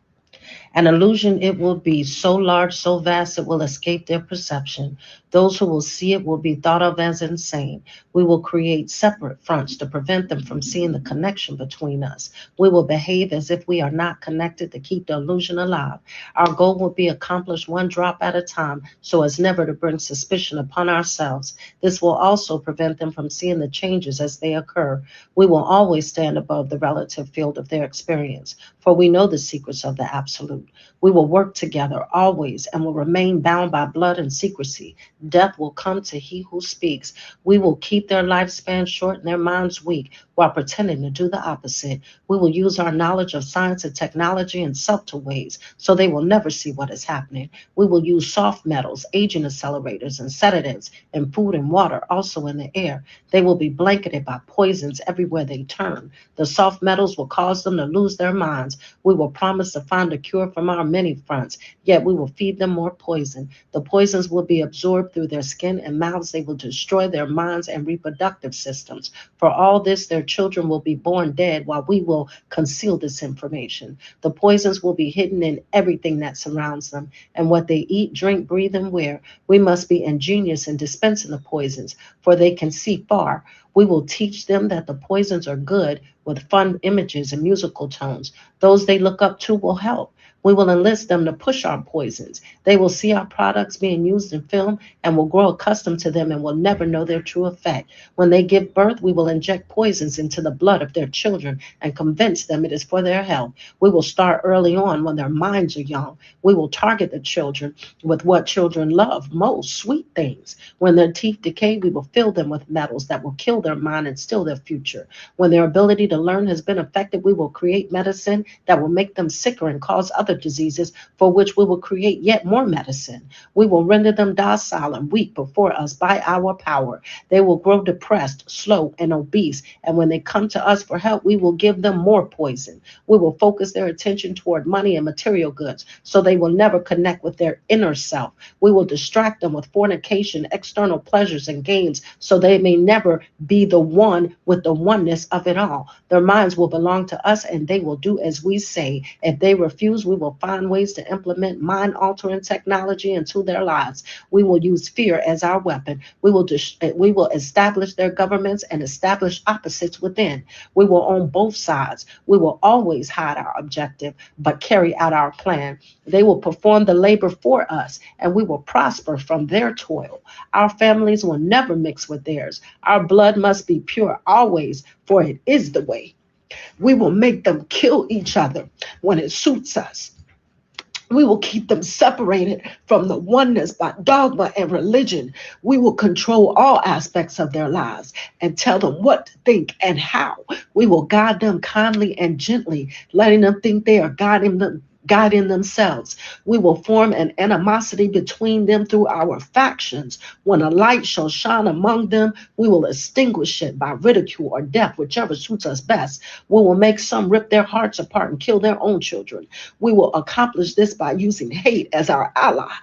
An illusion it will be, so large, so vast, it will escape their perception. Those who will see it will be thought of as insane. We will create separate fronts to prevent them from seeing the connection between us. We will behave as if we are not connected to keep the illusion alive. Our goal will be accomplished one drop at a time so as never to bring suspicion upon ourselves. This will also prevent them from seeing the changes as they occur. We will always stand above the relative field of their experience, for we know the secrets of the absolute. We will work together always and will remain bound by blood and secrecy. Death will come to he who speaks. We will keep their lifespan short and their minds weak while pretending to do the opposite. We will use our knowledge of science and technology in subtle ways so they will never see what is happening. We will use soft metals, aging accelerators, and sedatives in food and water, also in the air. They will be blanketed by poisons everywhere they turn. The soft metals will cause them to lose their minds. We will promise to find a cure from our many fronts, yet we will feed them more poison. The poisons will be absorbed through their skin and mouths. They will destroy their minds and reproductive systems. For all this, their children will be born dead while we will conceal this information. The poisons will be hidden in everything that surrounds them, and what they eat, drink, breathe, and wear. We must be ingenious in dispensing the poisons, for they can see far. We will teach them that the poisons are good with fun images and musical tones. Those they look up to will help. We will enlist them to push our poisons. They will see our products being used in film and will grow accustomed to them and will never know their true effect. When they give birth, we will inject poisons into the blood of their children and convince them it is for their health. We will start early on when their minds are young. We will target the children with what children love most, sweet things. When their teeth decay, we will fill them with metals that will kill their mind and steal their future. When their ability to learn has been affected, we will create medicine that will make them sicker and cause other diseases, for which we will create yet more medicine. We will render them docile and weak before us by our power. They will grow depressed, slow, and obese, and when they come to us for help, we will give them more poison. We will focus their attention toward money and material goods, so they will never connect with their inner self. We will distract them with fornication, external pleasures, and gains, so they may never be the one with the oneness of it all. Their minds will belong to us, and they will do as we say. If they refuse, we will find ways to implement mind-altering technology into their lives. We will use fear as our weapon. We will establish their governments and establish opposites within. We will own both sides. We will always hide our objective, but carry out our plan. They will perform the labor for us, and we will prosper from their toil. Our families will never mix with theirs. Our blood must be pure always, for it is the way. We will make them kill each other when it suits us. We will keep them separated from the oneness by dogma and religion. We will control all aspects of their lives and tell them what to think and how. We will guide them kindly and gently, letting them think they are guiding themselves. We will form an animosity between them through our factions. When a light shall shine among them, we will extinguish it by ridicule or death, whichever suits us best. We will make some rip their hearts apart and kill their own children. We will accomplish this by using hate as our ally.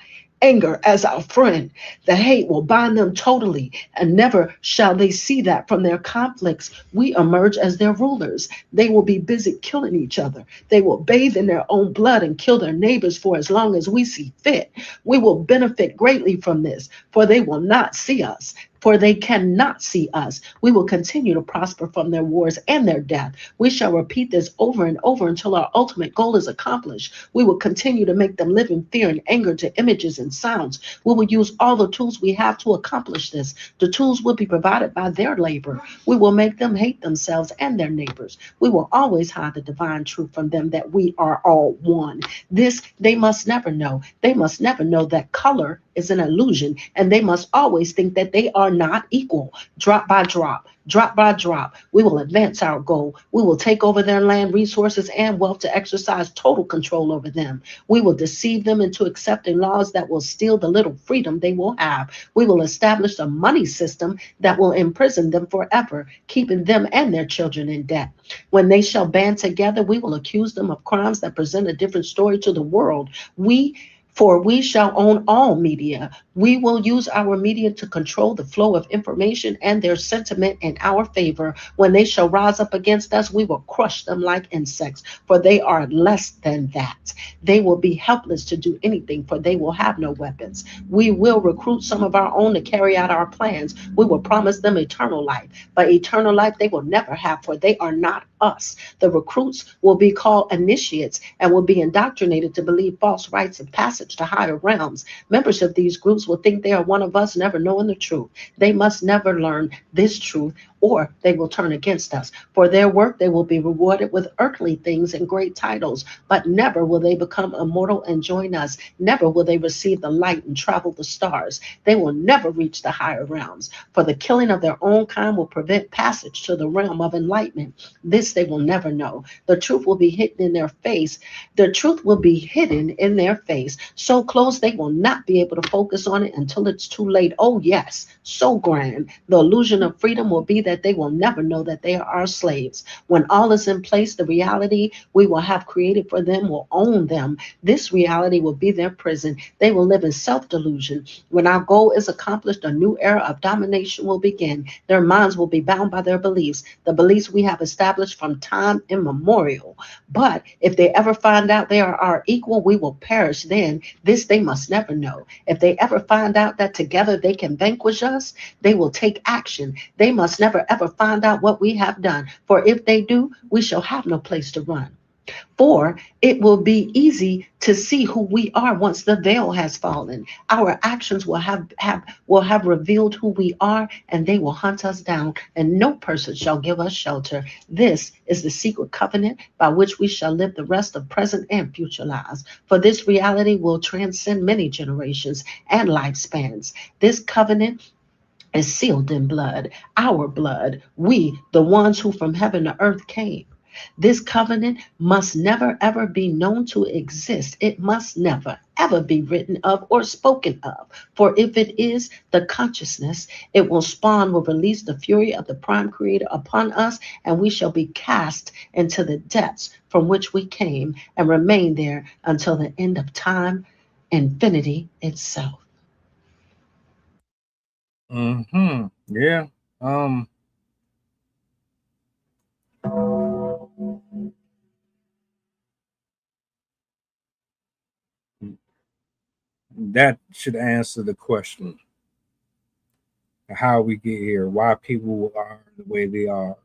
anger as our friend. The hate will bind them totally, and never shall they see that from their conflicts we emerge as their rulers. They will be busy killing each other. They will bathe in their own blood and kill their neighbors for as long as we see fit. We will benefit greatly from this, for they will not see us. For they cannot see us. We will continue to prosper from their wars and their death. We shall repeat this over and over until our ultimate goal is accomplished. We will continue to make them live in fear and anger to images and sounds. We will use all the tools we have to accomplish this. The tools will be provided by their labor. We will make them hate themselves and their neighbors. We will always hide the divine truth from them that we are all one. This they must never know. They must never know that color is an illusion, and they must always think that they are not equal. Drop by drop, drop by drop, we will advance our goal. We will take over their land, resources, and wealth to exercise total control over them. We will deceive them into accepting laws that will steal the little freedom they will have. We will establish a money system that will imprison them forever, keeping them and their children in debt. When they shall band together, we will accuse them of crimes that present a different story to the world. For we shall own all media. We will use our media to control the flow of information and their sentiment in our favor. When they shall rise up against us, we will crush them like insects, for they are less than that. They will be helpless to do anything, for they will have no weapons. We will recruit some of our own to carry out our plans. We will promise them eternal life, but eternal life they will never have, for they are not us. The recruits will be called initiates and will be indoctrinated to believe false rites of passage to higher realms. Members of these groups will think they are one of us, never knowing the truth. They must never learn this truth, or they will turn against us. For their work, they will be rewarded with earthly things and great titles, but never will they become immortal and join us. Never will they receive the light and travel the stars. They will never reach the higher realms, for the killing of their own kind will prevent passage to the realm of enlightenment. This they will never know. The truth will be hidden in their face. The truth will be hidden in their face, so close they will not be able to focus on it until it's too late. Oh yes, so grand. The illusion of freedom will be that they will never know that they are our slaves. When all is in place, the reality we will have created for them will own them. This reality will be their prison. They will live in self-delusion. When our goal is accomplished, a new era of domination will begin. Their minds will be bound by their beliefs, the beliefs we have established from time immemorial. But if they ever find out they are our equal, we will perish then. This they must never know. If they ever find out that together they can vanquish us, they will take action. They must never ever find out what we have done. For if they do, we shall have no place to run. For it will be easy to see who we are once the veil has fallen. Our actions will have revealed who we are, and they will hunt us down, and no person shall give us shelter. This is the secret covenant by which we shall live the rest of present and future lives. For this reality will transcend many generations and lifespans. This covenant is sealed in blood, our blood, we, the ones who from heaven to earth came. This covenant must never ever be known to exist. It must never ever be written of or spoken of. For if it is, the consciousness it will spawn will release the fury of the prime creator upon us, and we shall be cast into the depths from which we came and remain there until the end of time, infinity itself. Yeah. That should answer the question how we get here, why people are the way they are.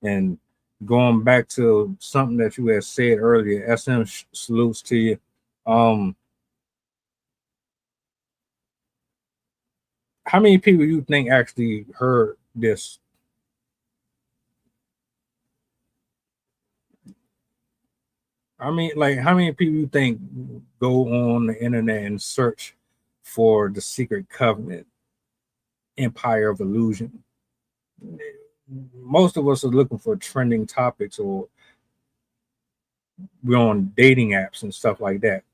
And going back to something that you had said earlier, SM salutes to you. How many people you think actually heard this? I mean, like, how many people you think go on the internet and search for the secret covenant, empire of illusion? Most of us are looking for trending topics, or we're on dating apps and stuff like that.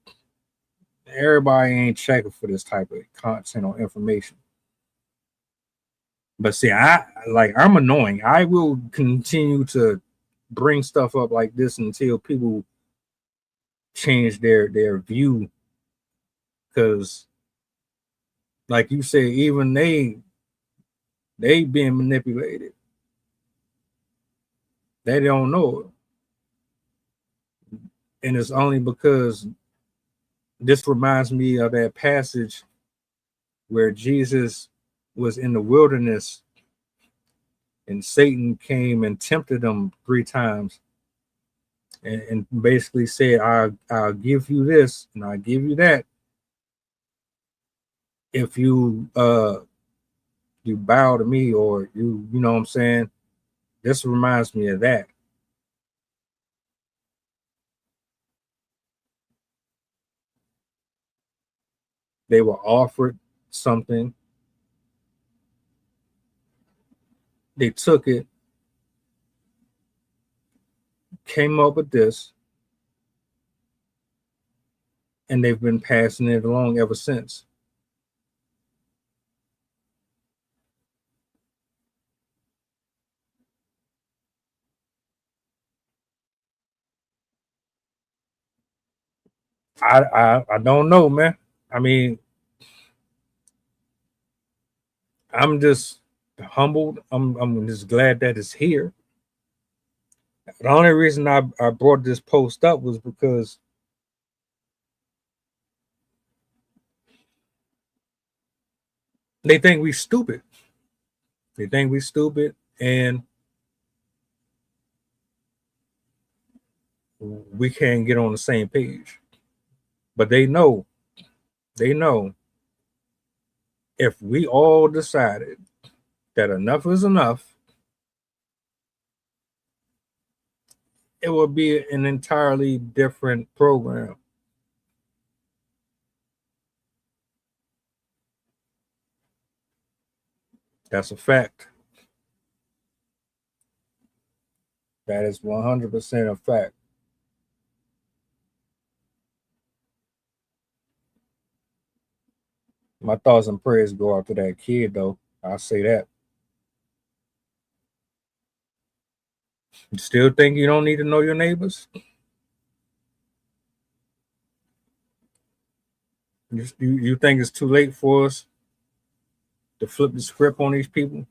Everybody ain't checking for this type of content or information. But see, I'm annoying. I will continue to bring stuff up like this until people change their view because, like you said, even they being manipulated. They don't know it. And it's only because this reminds me of that passage where Jesus was in the wilderness and Satan came and tempted him 3 times and basically said, I'll give you this and I'll give you that if you you bow to me, or you know what I'm saying? This reminds me of that. They were offered something. They took it, came up with this, and they've been passing it along ever since. I don't know, man. I mean, I'm just humbled. I'm just glad that it's here. The only reason I brought this post up was because they think we stupid. They think we stupid, and we can't get on the same page. But they know if we all decided that enough is enough, it would be an entirely different program. That's a fact. That is 100% a fact. My thoughts and prayers go out to that kid, though. I'll say that. You still think you don't need to know your neighbors? You think it's too late for us to flip the script on these people?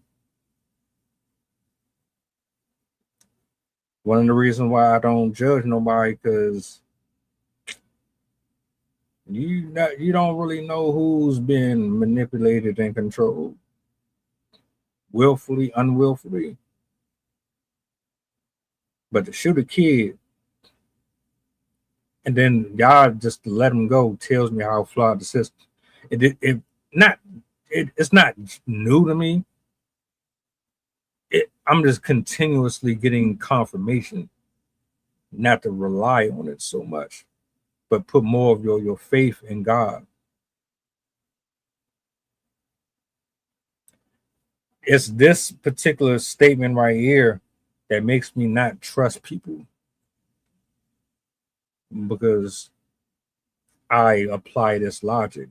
One of the reasons why I don't judge nobody, because you don't really know who's been manipulated and controlled, willfully, unwillfully. But to shoot a kid and then God just to let him go tells me how flawed the system. It's not new to me. I'm just continuously getting confirmation not to rely on it so much, but put more of your faith in God. It's this particular statement right here that makes me not trust people, because I apply this logic.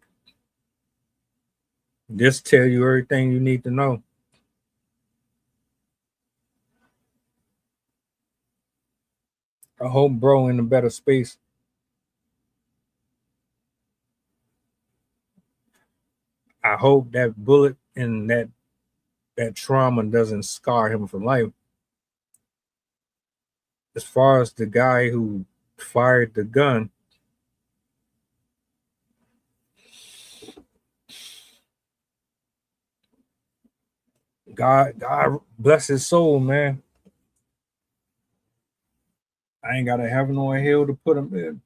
This tell you everything you need to know. I hope bro in a better space. I hope that bullet and that trauma doesn't scar him for life. As far as the guy who fired the gun, God bless his soul, man. I ain't gotta have no hell to put him in.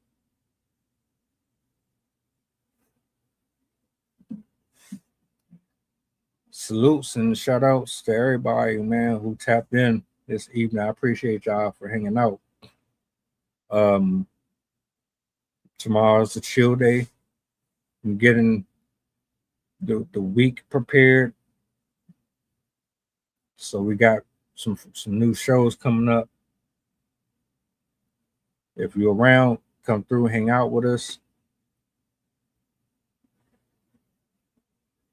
Salutes and shout outs to everybody, man, who tapped in this evening. I appreciate y'all for hanging out. Tomorrow's a chill day. I'm getting the week prepared. So we got some new shows coming up. If you're around, come through, hang out with us.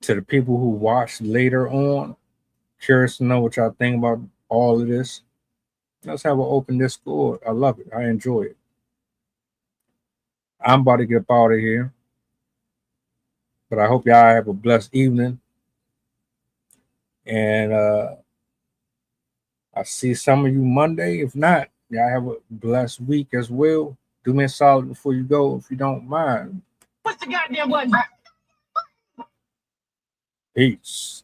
To the people who watch later on, curious to know what y'all think about all of this. Let's have an open Discord. I love it. I enjoy it. I'm about to get up out of here. But I hope y'all have a blessed evening. And I see some of you Monday. If not, y'all have a blessed week as well. Do me a solid before you go, if you don't mind. What's the goddamn button? Peace.